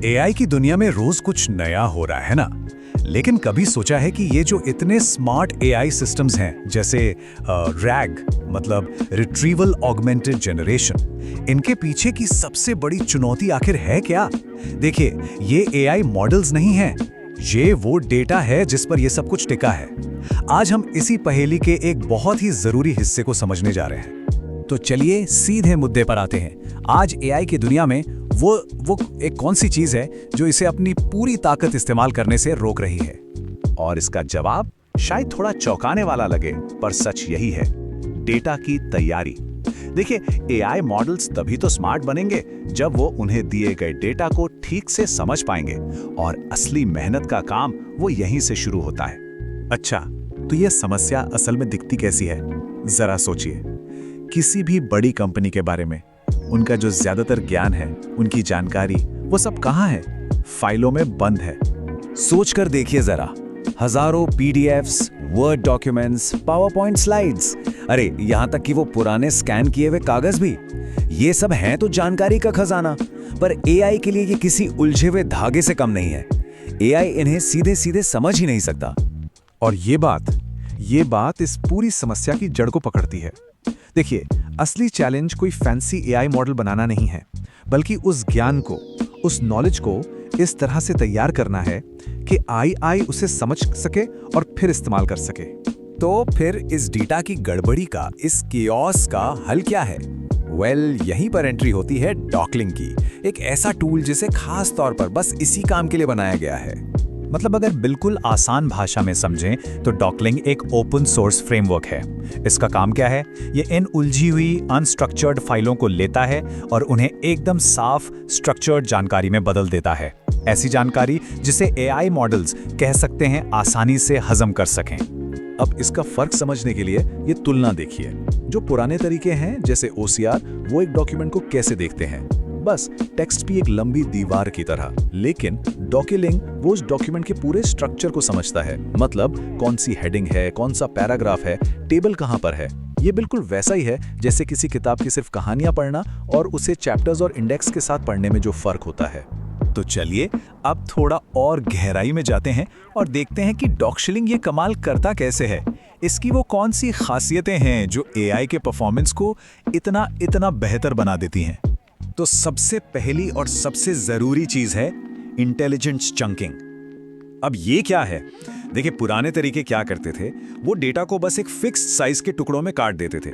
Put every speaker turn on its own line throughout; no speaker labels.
AI की दुनिया में रोज कुछ नया हो रहा है ना। लेकिन कभी सोचा है कि ये जो इतने स्मार्ट एआई सिस्टम्स हैं जैसे रैग मतलब रिट्रीवल ऑगमेंटेड जनरेशन, इनके पीछे की सबसे बड़ी चुनौती आखिर है क्या? देखिए, ये एआई मॉडल्स नहीं हैं, ये वो डेटा है जिस पर ये सब कुछ टिका है। आज हम इसी पहेली के एक बहुत ही जरूरी हिस्से को समझने जा रहे हैं। तो चलिए सीधे मुद्दे पर आते हैं। आज एआई की दुनिया में वो एक कौन सी चीज है जो इसे अपनी पूरी ताकत इस्तेमाल करने से रोक रही है? और इसका जवाब शायद थोड़ा चौंकाने वाला लगे, पर सच यही है, डेटा की तैयारी। देखिए, एआई मॉडल्स तभी तो स्मार्ट बनेंगे जब वो उन्हें दिए गए डेटा को ठीक से समझ पाएंगे, और असली मेहनत का काम वो यहीं से शुरू होता है।
अच्छा, तो ये समस्या असल में दिखती कैसी है? जरा सोचिए, किसी भी बड़ी कंपनी के बारे में उनका जो ज्यादातर ज्ञान है, उनकी जानकारी, वो सब कहाँ है? फाइलों में बंद है।
सोच कर देखिए जरा, हजारों PDFs, word documents, power point slides, अरे यहाँ तक कि वो पुराने स्कैन किए हुए कागज भी, ये सब हैं तो जानकारी का खजाना। पर एआई के लिए ये किसी उलझे हुए धागे से कम नहीं है। एआई इन्हें सीधे सीधे समझ ही नहीं सकता।
और ये बात इस पूरी समस्या की जड़ को पकड़ती है। देखिए, असली चैलेंज कोई फैंसी एआई मॉडल बनाना नहीं है, बल्कि उस ज्ञान को, उस नॉलेज को इस तरह से तैयार करना है कि एआई उसे समझ सके और फिर इस्तेमाल कर सके।
तो फिर इस डेटा की गड़बड़ी का, इस केओस का हल क्या है? यहीं पर एंट्री होती है डॉकलिंग की, एक ऐसा टूल जिसे खास तौर पर बस इसी काम के लिए बनाया गया है। मतलब अगर बिल्कुल आसान भाषा में समझें तो डॉकलिंग एक ओपन सोर्स फ्रेमवर्क है। इसका काम क्या है? ये इन उलझी हुई अनस्ट्रक्चर्ड फाइलों को लेता है और उन्हें एकदम साफ स्ट्रक्चर्ड जानकारी में बदल देता है। ऐसी जानकारी जिसे एआई मॉडल्स कह सकते हैं आसानी से हजम कर सकें।
अब इसका फर्क समझने के लिए ये तुलना देखिए। जो पुराने तरीके हैं जैसे ओसीआर, वो एक डॉक्यूमेंट को कैसे देखते हैं, बस टेक्स्ट भी एक लंबी दीवार की तरह। लेकिन डॉकिलिंग वो उस डॉक्यूमेंट के पूरे स्ट्रक्चर को समझता है, मतलब कौन सी हेडिंग है, कौन सा पैराग्राफ है, टेबल कहां पर है। ये बिल्कुल वैसा ही है जैसे किसी किताब की सिर्फ कहानियां पढ़ना और उसे चैप्टर्स और इंडेक्स के साथ पढ़ने में जो फर्क होता है।
तो चलिए अब थोड़ा और गहराई में जाते हैं और देखते हैं कि डॉकलिंग ये कमाल करता कैसे है। इसकी वो कौन सी खासियतें हैं जो एआई के परफॉर्मेंस को इतना बेहतर बना देती हैं। तो सबसे पहली और सबसे जरूरी चीज है इंटेलिजेंस चंकिंग। अब ये क्या है? देखिए, पुराने तरीके क्या करते थे, वो डेटा को बस एक फिक्स्ड साइज के टुकड़ों में काट देते थे।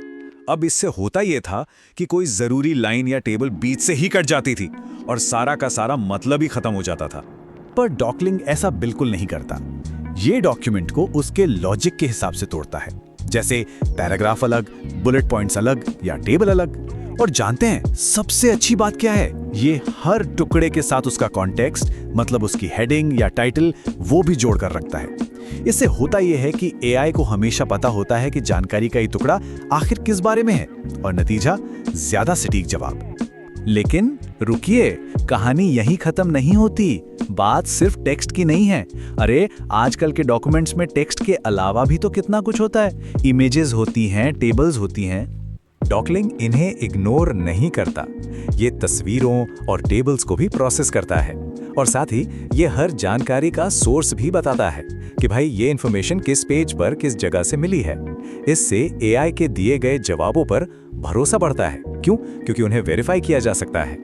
अब इससे होता ये था कि कोई जरूरी लाइन या टेबल बीच से ही कट जाती थी और सारा का सारा मतलब ही खत्म हो जाता था।
पर डॉकलिंग ऐसा बिल्कुल नहीं करता। ये डॉक्यूमेंट को उसके लॉजिक के हिसाब से तोड़ता है, जैसे पैराग्राफ अलग, बुलेट पॉइंट्स अलग या टेबल अलग। और जानते हैं सबसे अच्छी बात क्या है? ये हर टुकड़े के साथ उसका कॉन्टेक्स्ट, मतलब उसकी हेडिंग या टाइटल, वो भी जोड़ कर रखता है। इससे होता यह है कि एआई को हमेशा पता होता है कि जानकारी का ये टुकड़ा आखिर किस बारे में है, और नतीजा ज्यादा सटीक जवाब।
लेकिन रुकिए, कहानी यहीं खत्म नहीं होती। बात सिर्फ टेक्स्ट की नहीं है। अरे आजकल के डॉक्यूमेंट्स में टेक्स्ट के अलावा भी तो कितना कुछ होता है। इमेजेस होती हैं, टेबल्स होती हैं। डॉकलिंग इन्हें इग्नोर नहीं करता। ये तस्वीरों और टेबल्स को भी प्रोसेस करता है, और साथ ही ये हर जानकारी का सोर्स भी बताता है कि भाई ये इन्फॉर्मेशन किस पेज पर किस जगह से मिली है। इससे एआई के दिए गए जवाबों पर भरोसा बढ़ता है। क्यों? क्योंकि उन्हें वेरीफाई किया जा सकता है।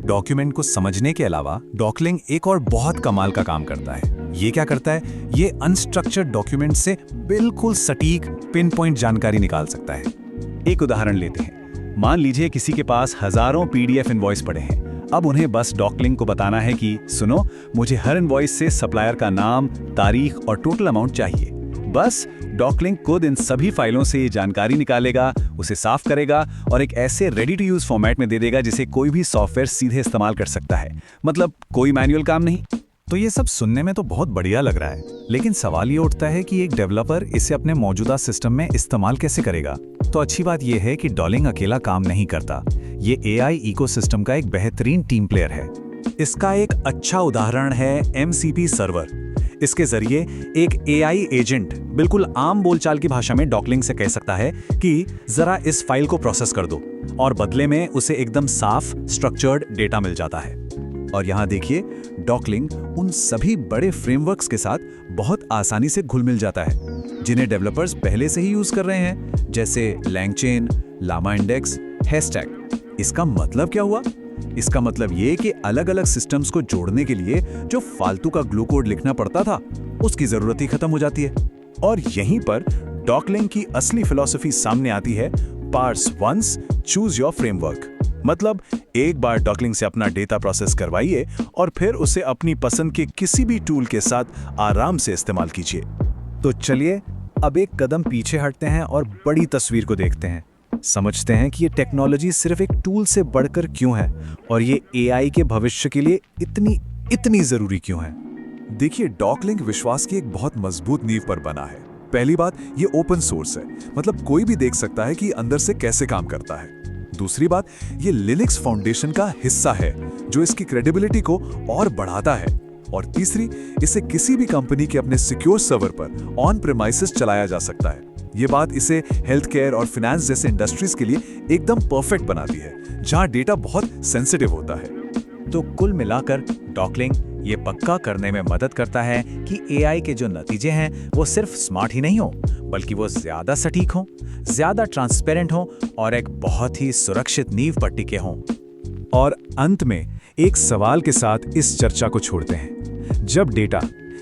डॉक्यूमेंट को समझने के अलावा डॉकलिंग एक और बहुत कमाल का काम करता है। ये क्या करता है? ये अनस्ट्रक्चर्ड डॉक्यूमेंट से बिल्कुल सटीक पिन पॉइंट जानकारी निकाल सकता है। एक उदाहरण लेते हैं। मान लीजिए किसी के पास हजारों पीडीएफ इनवॉइस पड़े हैं। अब उन्हें बस डॉकलिंग को बताना है कि सुनो, मुझे हर इनवॉइस से सप्लायर का नाम, तारीख और टोटल अमाउंट चाहिए। बस डॉकलिंग खुद इन सभी फाइलों से ये जानकारी निकालेगा, उसे साफ करेगा और एक ऐसे रेडी टू यूज फॉर्मेट में दे देगा जिसे कोई भी सॉफ्टवेयर सीधे इस्तेमाल कर सकता है। मतलब कोई मैनुअल काम नहीं। तो ये सब सुनने में तो बहुत बढ़िया लग रहा है, लेकिन सवाल ये उठता है कि एक डेवलपर इसे अपने मौजूदा सिस्टम में इस्तेमाल कैसे करेगा? तो अच्छी बात यह है कि डॉकलिंग अकेला काम नहीं करता। ये एआई इकोसिस्टम का एक बेहतरीन टीम प्लेयर है। इसका एक अच्छा उदाहरण है एमसीपी सर्वर। इसके जरिए एक एआई एजेंट बिल्कुल आम बोलचाल की भाषा में डॉकलिंग से कह सकता है कि जरा इस फाइल को प्रोसेस कर दो, और बदले में उसे एकदम साफ स्ट्रक्चर्ड डेटा मिल जाता है। और यहाँ देखिए, डॉकलिंग उन सभी बड़े फ्रेमवर्क्स के साथ बहुत आसानी से घुल मिल जाता है जिन्हें डेवलपर्स पहले से ही यूज कर रहे हैं, जैसे LangChain, llama Index, Haystack। इसका मतलब क्या हुआ? इसका मतलब ये कि अलग-अलग सिस्टम्स को जोड़ने के लिए जो फालतू का ग्लू कोड लिखना पड़ता था, उसकी जरूरत ही खत्म हो जाती है।
और यहीं पर डॉकलिंग की असली फिलॉसफी सामने आती है, parse once, choose your framework. मतलब एक बार डॉकलिंग से अपना डेटा प्रोसेस करवाइए और फिर उसे अपनी पसंद के किसी भी टूल के साथ आराम से इस्तेमाल कीजिए।
तो चलिए अब एक कदम पीछे हटते हैं और बड़ी तस्वीर को देखते हैं। समझते हैं कि ये टेक्नोलॉजी सिर्फ एक टूल से बढ़कर क्यों है और ये AI के भविष्य के लिए इतनी जरूरी क्यों है।
देखिए, डॉकलिंग विश्वास की एक बहुत मजबूत नींव पर बना है। पहली बात, ये ओपन सोर्स है, मतलब कोई भी देख सकता है कि अंदर से कैसे काम करता है। दूसरी बात, ये लिनक्स फाउंडेशन का हिस्सा है जो इसकी क्रेडिबिलिटी को और बढ़ाता है। और तीसरी, इसे किसी भी कंपनी के अपने सिक्योर सर्वर पर ऑन प्रेमाइसेस चलाया जा सकता है। ये बात इसे हेल्थ केयर और फाइनेंस जैसे इंडस्ट्रीज के लिए एकदम परफेक्ट बनाती है, जहां डेटा बहुत सेंसिटिव होता है।
तो कुल मिलाकर डॉकलिंग ये पक्का करने में मदद करता है कि AI के जो नतीजे हैं वो सिर्फ स्मार्ट ही नहीं हो, बल्कि वो ज्यादा सटीक हों, ज्यादा ट्रांसपेरेंट हों और एक बहुत ही सुरक्षित नींव पर टिके हों।
और अंत में एक सवाल के साथ इस चर्चा को छोड़ते हैं। जब डेटा,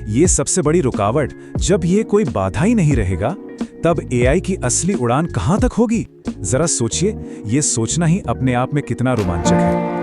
ये सबसे बड़ी रुकावट, जब ये कोई बाधा ही नहीं रहेगा, तब AI की असली उड़ान कहां तक होगी? जरा सोचिए, ये सोचना ही अपने आप में कितना रोमांचक है।